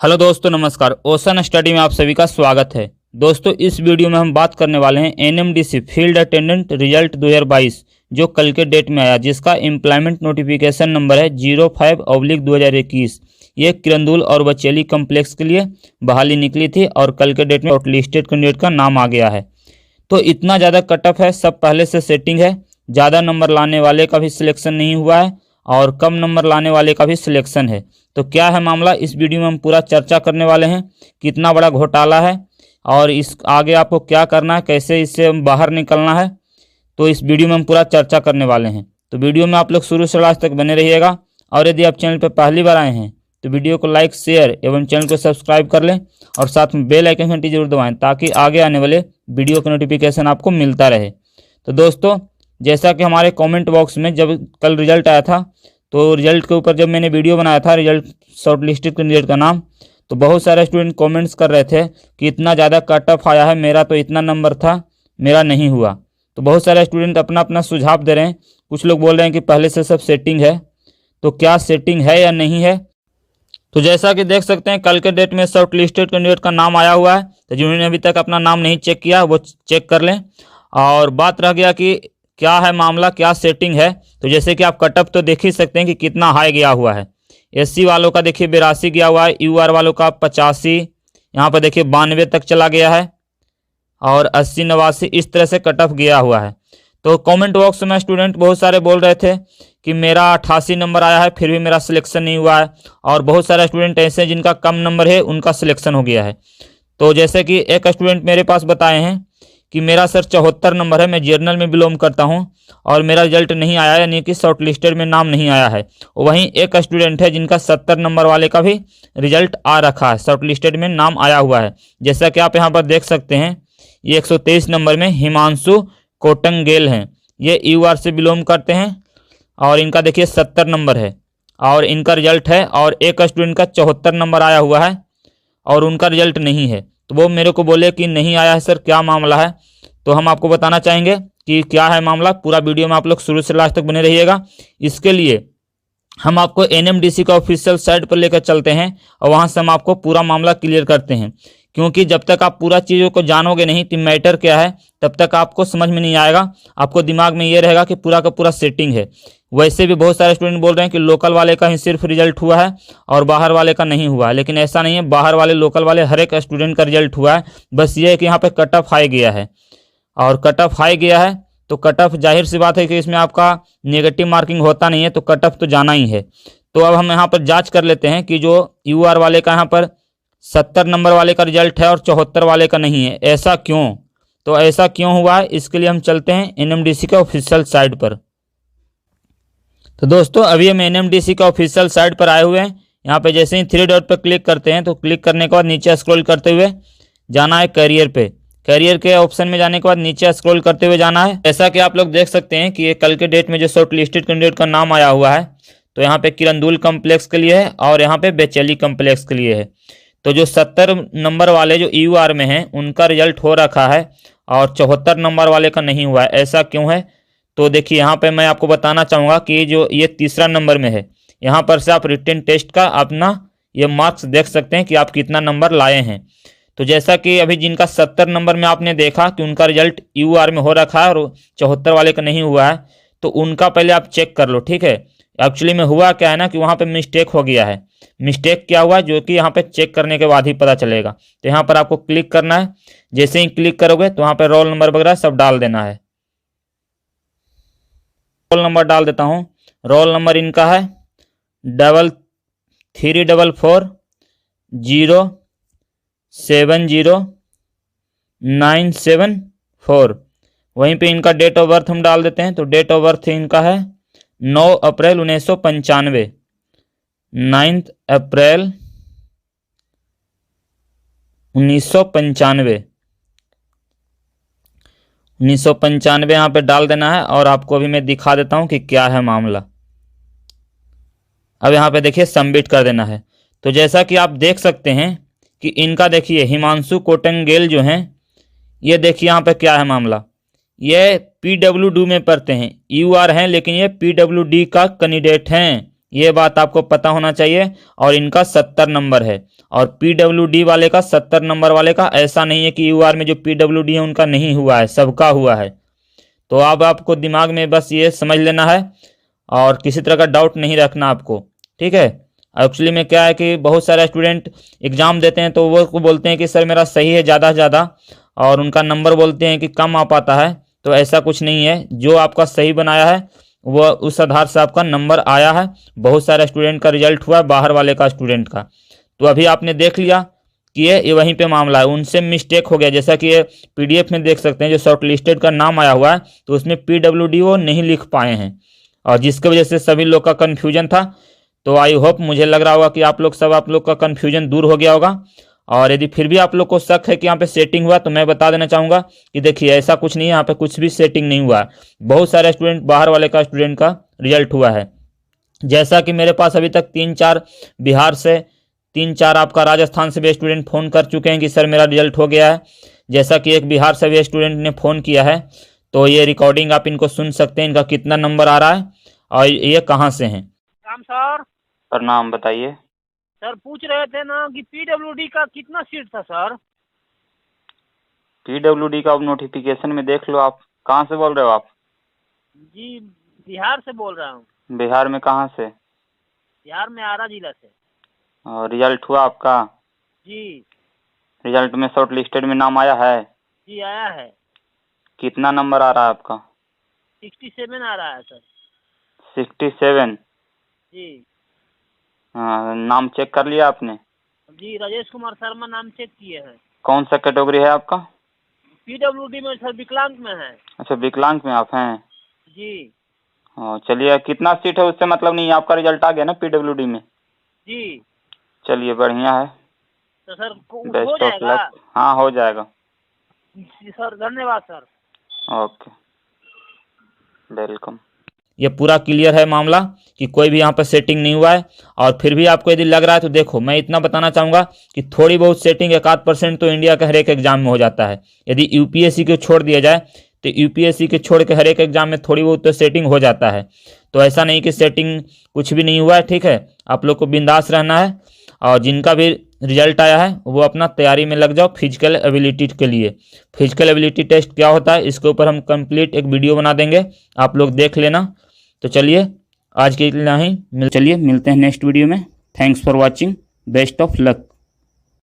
Hello दोस्तों, नमस्कार। Ocean study में आप सभी का स्वागत है। दोस्तों, इस वीडियो में हम बात करने वाले हैं एनएमडीसी फील्ड अटेंडेंट रिजल्ट 2022 जो कल के डेट में आया, जिसका एम्प्लॉयमेंट नोटिफिकेशन नंबर है 05/2021। ये किरंदुल और बचेली कम्प्लेक्स के लिए बहाली निकली थी और कल के डेट में शॉर्टलिस्टेड कैंडिडेट का नाम आ गया है। तो इतना ज़्यादा कटअप है, सब पहले से सेटिंग है। ज़्यादा नंबर लाने वाले का भी सिलेक्शन नहीं हुआ है और कम नंबर लाने वाले का भी सिलेक्शन है। तो क्या है मामला, इस वीडियो में हम पूरा चर्चा करने वाले हैं। कितना बड़ा घोटाला है और इस आगे आपको क्या करना है, कैसे इससे बाहर निकलना है, तो इस वीडियो में हम पूरा चर्चा करने वाले हैं। तो वीडियो में आप लोग शुरू से लास्ट तक बने रहिएगा। और यदि आप चैनल पर पहली बार आए हैं तो वीडियो को लाइक, शेयर एवं चैनल को सब्सक्राइब कर लें और साथ में बेल आइकन घंटी जरूर दबाएं ताकि आगे आने वाले वीडियो का नोटिफिकेशन आपको मिलता रहे। तो दोस्तों, जैसा कि हमारे कमेंट बॉक्स में जब कल रिजल्ट आया था, तो रिजल्ट के ऊपर जब मैंने वीडियो बनाया था रिजल्ट शॉर्टलिस्टेड कैंडिडेट का नाम, तो बहुत सारे स्टूडेंट कमेंट्स कर रहे थे कि इतना ज़्यादा कट ऑफ आया है, मेरा तो इतना नंबर था, मेरा नहीं हुआ। तो बहुत सारे स्टूडेंट अपना अपना सुझाव दे रहे हैं। कुछ लोग बोल रहे हैं कि पहले से सब सेटिंग है, तो क्या सेटिंग है या नहीं है। तो जैसा कि देख सकते हैं, कल के डेट में शॉर्टलिस्टेड कैंडिडेट का नाम आया हुआ है। तो जिन्होंने अभी तक अपना नाम नहीं चेक किया वो चेक कर लें। और बात रह गया कि क्या है मामला, क्या सेटिंग है। तो जैसे कि आप कटअप तो देख ही सकते हैं कि कितना हाई गया हुआ है। एससी वालों का देखिए 82 गया हुआ है, यूआर वालों का 85, यहाँ पर देखिए 92 तक चला गया है और 80, 89 इस तरह से कटअप गया हुआ है। तो कमेंट बॉक्स में स्टूडेंट बहुत सारे बोल रहे थे कि मेरा 88 नंबर आया है फिर भी मेरा सिलेक्शन नहीं हुआ है, और बहुत सारे स्टूडेंट ऐसे हैं जिनका कम नंबर है उनका सिलेक्शन हो गया है। तो जैसे कि एक स्टूडेंट मेरे पास बताए हैं कि मेरा सर 74 नंबर है, मैं जर्नल में बिलोंग करता हूं और मेरा रिजल्ट नहीं आया, यानी कि शॉर्ट लिस्टेड में नाम नहीं आया है। वहीं एक स्टूडेंट है जिनका 70 नंबर वाले का भी रिजल्ट आ रखा है, शॉर्ट लिस्टेड में नाम आया हुआ है। जैसा कि आप यहाँ पर देख सकते हैं, ये 123 नंबर में हिमांशु कोटंगेल हैं। ये यूआर से बिलोंग करते हैं और इनका देखिए 70 नंबर है और इनका रिजल्ट है। और एक स्टूडेंट का 74 नंबर आया हुआ है और उनका रिजल्ट नहीं है। तो वो मेरे को बोले कि नहीं आया है सर, क्या मामला है। तो हम आपको बताना चाहेंगे कि क्या है मामला। पूरा वीडियो में आप लोग शुरू से लास्ट तक बने रहिएगा। इसके लिए हम आपको एनएमडीसी का ऑफिशियल साइट पर लेकर चलते हैं और वहां से हम आपको पूरा मामला क्लियर करते हैं, क्योंकि जब तक आप पूरा चीज़ों को जानोगे नहीं कि मैटर क्या है, तब तक आपको समझ में नहीं आएगा। आपको दिमाग में ये रहेगा कि पूरा का पूरा सेटिंग है। वैसे भी बहुत सारे स्टूडेंट बोल रहे हैं कि लोकल वाले का ही सिर्फ रिजल्ट हुआ है और बाहर वाले का नहीं हुआ है, लेकिन ऐसा नहीं है। बाहर वाले, लोकल वाले, हर एक स्टूडेंट का रिजल्ट हुआ है। बस ये है कि यहाँ पे कट ऑफ हाई गया है, और कट ऑफ हाई गया है तो कट ऑफ जाहिर सी बात है कि इसमें आपका नेगेटिव मार्किंग होता नहीं है, तो कट ऑफ तो जाना ही है। तो अब हम यहाँ पर जांच कर लेते हैं कि जो यूआर वाले का यहाँ पर 70 नंबर वाले का रिजल्ट है और 74 वाले का नहीं है, ऐसा क्यों। तो ऐसा क्यों हुआ है, इसके लिए हम चलते हैं एनएमडीसी के ऑफिशियल साइट पर। तो दोस्तों, अभी हम एनएमडीसी के ऑफिशियल साइट पर आए हुए हैं। यहाँ पे जैसे ही 3 डॉट पर क्लिक करते हैं तो क्लिक करने के बाद नीचे स्क्रॉल करते हुए जाना है कैरियर पे। कैरियर के ऑप्शन में जाने के बाद नीचे स्क्रॉल करते हुए जाना है। जैसा कि आप लोग देख सकते हैं कि ये कल के डेट में जो शॉर्ट लिस्टेड कैंडिडेट का नाम आया हुआ है, तो यहाँ पे किरंदुल कम्प्लेक्स के लिए है और यहाँ पे बेचेली कम्प्लेक्स के लिए है। तो जो 70 नंबर वाले जो यूआर में हैं उनका रिजल्ट हो रखा है और 74 नंबर वाले का नहीं हुआ है, ऐसा क्यों है। तो देखिए, यहाँ पे मैं आपको बताना चाहूँगा कि जो ये तीसरा नंबर में है, यहाँ पर से आप रिटन टेस्ट का अपना ये मार्क्स देख सकते हैं कि आप कितना नंबर लाए हैं। तो जैसा कि अभी जिनका 70 नंबर में आपने देखा कि उनका रिजल्ट यूआर में हो रखा है और 74 वाले का नहीं हुआ है, तो उनका पहले आप चेक कर लो, ठीक है। एक्चुअली में हुआ क्या है ना कि वहाँ पे मिस्टेक हो गया है। मिस्टेक क्या हुआ, जो कि यहाँ पे चेक करने के बाद ही पता चलेगा। तो यहाँ पर आपको क्लिक करना है। जैसे ही क्लिक करोगे तो वहाँ पे रोल नंबर वगैरह सब डाल देना है। रोल नंबर डाल देता हूँ। रोल नंबर इनका है 3344070974। वहीं पे इनका डेट ऑफ बर्थ हम डाल देते हैं। तो डेट ऑफ बर्थ इनका है 9 अप्रैल 1995, 9 अप्रैल 1995 यहाँ पे डाल देना है। और आपको अभी मैं दिखा देता हूँ कि क्या है मामला। अब यहाँ पे देखिए सबमिट कर देना है। तो जैसा कि आप देख सकते हैं कि इनका देखिए हिमांशु कोटंगेल जो हैं, ये देखिए यहाँ पे क्या है मामला। ये PWD में पढ़ते हैं, यूआर हैं लेकिन ये PWD का कैंडिडेट हैं। ये बात आपको पता होना चाहिए। और इनका 70 नंबर है, और PWD वाले का 70 नंबर वाले का ऐसा नहीं है कि UR में जो PWD है उनका नहीं हुआ है, सबका हुआ है। तो अब आपको दिमाग में बस ये समझ लेना है और किसी तरह का डाउट नहीं रखना आपको, ठीक है। एक्चुअली में क्या है कि बहुत सारे स्टूडेंट एग्ज़ाम देते हैं तो वो बोलते हैं कि सर मेरा सही है ज़्यादा से ज़्यादा, और उनका नंबर बोलते हैं कि कम आ पाता है। तो ऐसा कुछ नहीं है, जो आपका सही बनाया है वो उस आधार से आपका नंबर आया है। बहुत सारे स्टूडेंट का रिजल्ट हुआ है, बाहर वाले का स्टूडेंट का। तो अभी आपने देख लिया कि ये वहीं पे मामला है, उनसे मिस्टेक हो गया। जैसा कि ये PDF में देख सकते हैं, जो शॉर्ट लिस्टेड का नाम आया हुआ है तो उसमें PWD वो नहीं लिख पाए हैं, और जिसकी वजह से सभी लोग का कन्फ्यूजन था। तो आई होप, मुझे लग रहा होगा कि आप लोग का कन्फ्यूजन दूर हो गया होगा। और यदि फिर भी आप लोग को शक है कि यहाँ पे सेटिंग हुआ, तो मैं बता देना चाहूँगा कि देखिए ऐसा कुछ नहीं है, यहाँ पे कुछ भी सेटिंग नहीं हुआ है। बहुत सारे स्टूडेंट, बाहर वाले का स्टूडेंट का रिजल्ट हुआ है। जैसा कि मेरे पास अभी तक 3-4 बिहार से, 3-4 आपका राजस्थान से भी स्टूडेंट फ़ोन कर चुके हैं कि सर मेरा रिजल्ट हो गया है। जैसा कि एक बिहार से भी स्टूडेंट ने फ़ोन किया है। तो ये रिकॉर्डिंग आप इनको सुन सकते हैं, इनका कितना नंबर आ रहा है और ये कहाँ से हैं। राम सर। प्रणाम, बताइए। सर पूछ रहे थे ना कि PWD का कितना सीट था सर? PWD का अब नोटिफिकेशन में देख लो। आप कहाँ से बोल रहे हो आप? जी बिहार से बोल रहा हूँ। बिहार में कहाँ से? बिहार में आरा जिला से। और रिजल्ट हुआ आपका? जी रिजल्ट में शॉर्ट लिस्टेड में नाम आया है? जी आया है। कितना नंबर आ रहा है आपका? 67 आ रहा है सर। 67? जी हाँ, नाम चेक कर लिया आपने? जी राजेश कुमार शर्मा नाम चेक किए हैं। कौन सा कैटेगरी है आपका? PWD में सर विकलांग में है। अच्छा, विकलांग में आप हैं। जी हाँ, चलिए, कितना सीट है उससे मतलब नहीं, आपका रिजल्ट आ गया ना PWD में? जी चलिए, बढ़िया है। तो सर हो बेस्ट ऑफ जाएगा। लक। हाँ, हो जाएगा। जी सर, धन्यवाद सर। Okay, welcome. ये पूरा क्लियर है मामला कि कोई भी यहाँ पर सेटिंग नहीं हुआ है। और फिर भी आपको यदि लग रहा है तो देखो, मैं इतना बताना चाहूँगा कि थोड़ी बहुत सेटिंग 1-8% तो इंडिया के हर एक एग्जाम में हो जाता है। यदि UPSC को छोड़ दिया जाए तो UPSC के छोड़ के हर एक एग्जाम में थोड़ी बहुत तो सेटिंग हो जाता है। तो ऐसा नहीं कि सेटिंग कुछ भी नहीं हुआ है, ठीक है। आप लोग को बिंदास रहना है, और जिनका भी रिजल्ट आया है वो अपना तैयारी में लग जाओ फिजिकल एबिलिटी के लिए। फिजिकल एबिलिटी टेस्ट क्या होता है इसके ऊपर हम कंप्लीट एक वीडियो बना देंगे, आप लोग देख लेना। तो चलिए, आज के इतना ही। चलिए मिलते हैं नेक्स्ट वीडियो में। Thanks for watching, best of luck.